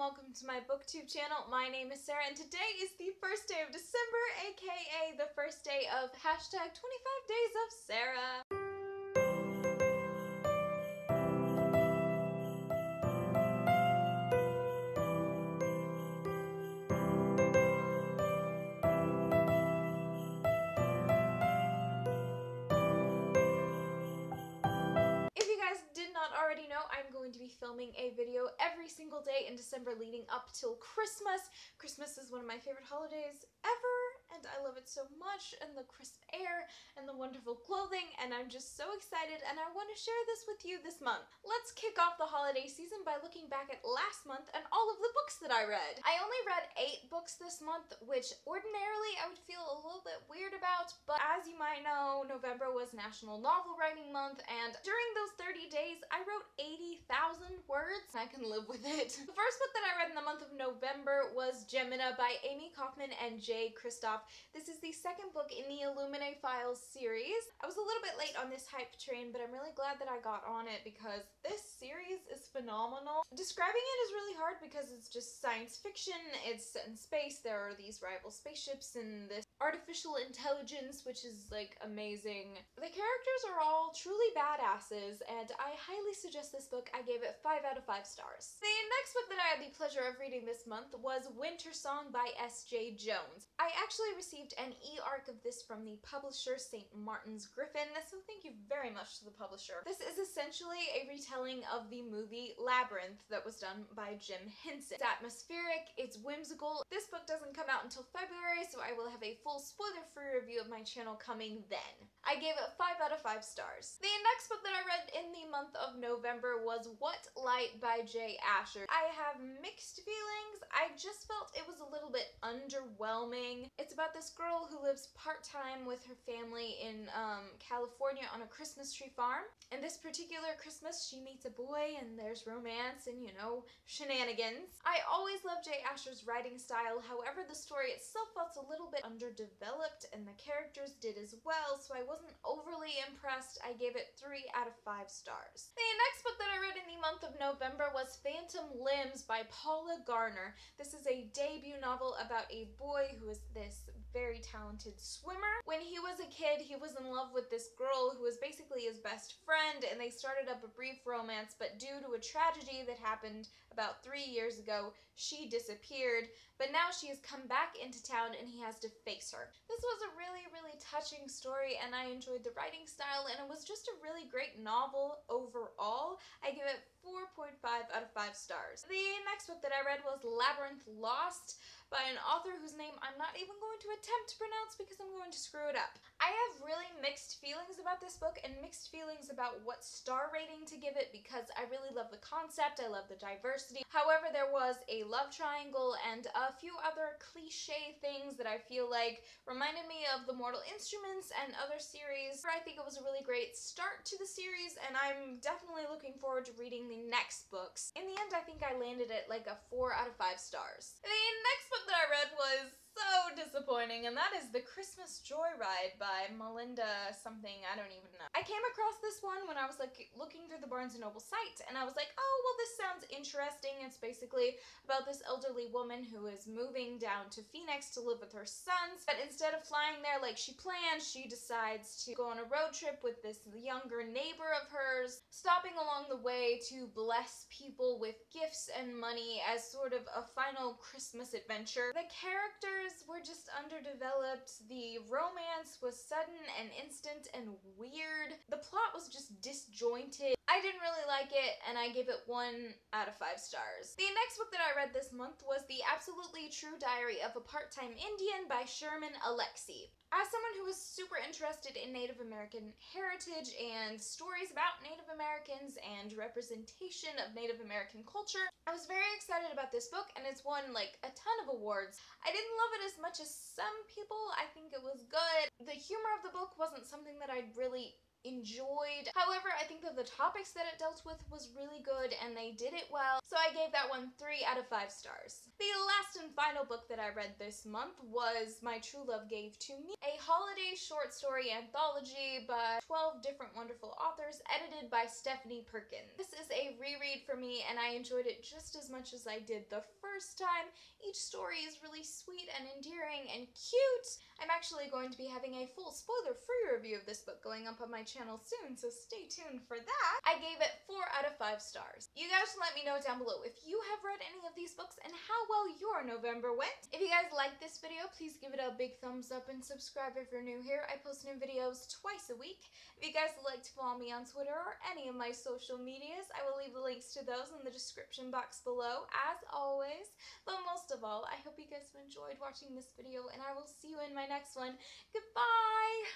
welcome to my booktube channel. My name is Sarah and today is the first day of December, aka the first day of hashtag 25 days of Sarah. Already know I'm going to be filming a video every single day in December leading up till Christmas. Christmas is one of my favorite holidays ever, and I love it so much, and the crisp air and the wonderful clothing, and I'm just so excited and I want to share this with you this month. Let's kick off the holiday season by looking back at last month and all of the books that I read. I only read 8 books this month, which ordinarily I would feel a little bit weird about, but as you might know, November was National Novel Writing Month, and during those 30 days I wrote 80,000 words. I can live with it. The first book that I read in the month of November was Gemina by Amy Kaufman and Jay Kristoff. This is the second book in the Illuminae Files series. I was a little bit late on this hype train, but I'm really glad that I got on it because this series is phenomenal. Describing it is really hard because it's just science fiction, it's set in space, there are these rival spaceships and this artificial intelligence, which is like amazing. The characters are all truly badasses, and I highly suggest this book. I gave it 5 out of 5 stars. The next book that I had the pleasure of reading this month was Winter Song by S.J. Jones. I actually received an e-arc of this from the publisher St. Martin's Griffin, so thank you very much to the publisher. This is essentially a retelling of the movie Labyrinth that was done by Jim Henson. It's atmospheric, it's whimsical. This book doesn't come out until February, so I will have a full spoiler-free review of my channel coming then. I gave it 5 out of 5 stars. The next book that I read in the month of November was What Light by Jay Asher. I have mixed feelings. I just felt it was a little bit underwhelming. It's about this girl who lives part-time with her family in California on a Christmas tree farm. And this particular Christmas she meets a boy and there's romance and, you know, shenanigans. I always loved Jay Asher's writing style, however the story itself felt a little bit underdeveloped and the characters did as well, so I wasn't overly impressed. I gave it 3 out of 5 stars. The next book that I read in the month of November was Phantom Limbs by Paula Garner. This is a debut novel about a boy who is this very talented swimmer. When he was a kid, he was in love with this girl who was basically his best friend, and they started up a brief romance, but due to a tragedy that happened about 3 years ago, she disappeared, but now she has come back into town and he has to face her. This was a really touching story, and I enjoyed the writing style, and it was just a really great novel overall. I give it 4.5 out of 5 stars. The next book that I read was Labyrinth Lost by an author whose name I'm not even going to attempt to pronounce because I'm going to screw it up. I have really mixed feelings about this book and mixed feelings about what star rating to give it because I really love the concept, I love the diversity. However, there was a love triangle and a few other cliche things that I feel like reminded me of the Mortal Instruments and other series. I think it was a really great start to the series, and I'm definitely looking forward to reading the next books. In the end, I think I landed at like a 4 out of 5 stars. The next book that I read was so disappointing, and that is The Christmas Joyride by Melinda something, I don't even know. I came across this one when I was like looking through the Barnes & Noble site, and I was like, oh, well, this sounds interesting. It's basically about this elderly woman who is moving down to Phoenix to live with her sons, but instead of flying there like she planned, she decides to go on a road trip with this younger neighbor of hers, stopping along the way to bless people with gifts and money as sort of a final Christmas adventure. The characters were just underdeveloped, the romance was sudden and instant and weird, the plot was just disjointed. I didn't really like it, and I gave it 1 out of 5 stars. The next book that I read this month was The Absolutely True Diary of a Part-Time Indian by Sherman Alexie. As someone who is super interested in Native American heritage and stories about Native Americans and representation of Native American culture, I was very excited about this book, and it's won like a ton of awards. I didn't love it as much as some people. I think it was good. The humor of the book wasn't something that I'd really enjoyed. However, I think that the topics that it dealt with was really good and they did it well, so I gave that one 3 out of 5 stars. The last and final book that I read this month was My True Love Gave to Me, a holiday short story anthology by 12 different wonderful authors, edited by Stephanie Perkins. This is a reread for me and I enjoyed it just as much as I did the first time. Each story is really sweet and endearing and cute. I'm actually going to be having a full spoiler-free review of this book going up on my channel soon, so stay tuned for that. I gave it 4 out of 5 stars. You guys let me know down below if you have read any of these books and how well your November went. If you guys like this video, please give it a big thumbs up and subscribe if you're new here. I post new videos twice a week. If you guys would like to follow me on Twitter or any of my social medias, I will leave the links to those in the description box below, as always. But most of all, I hope you guys have enjoyed watching this video, and I will see you in my next one. Goodbye!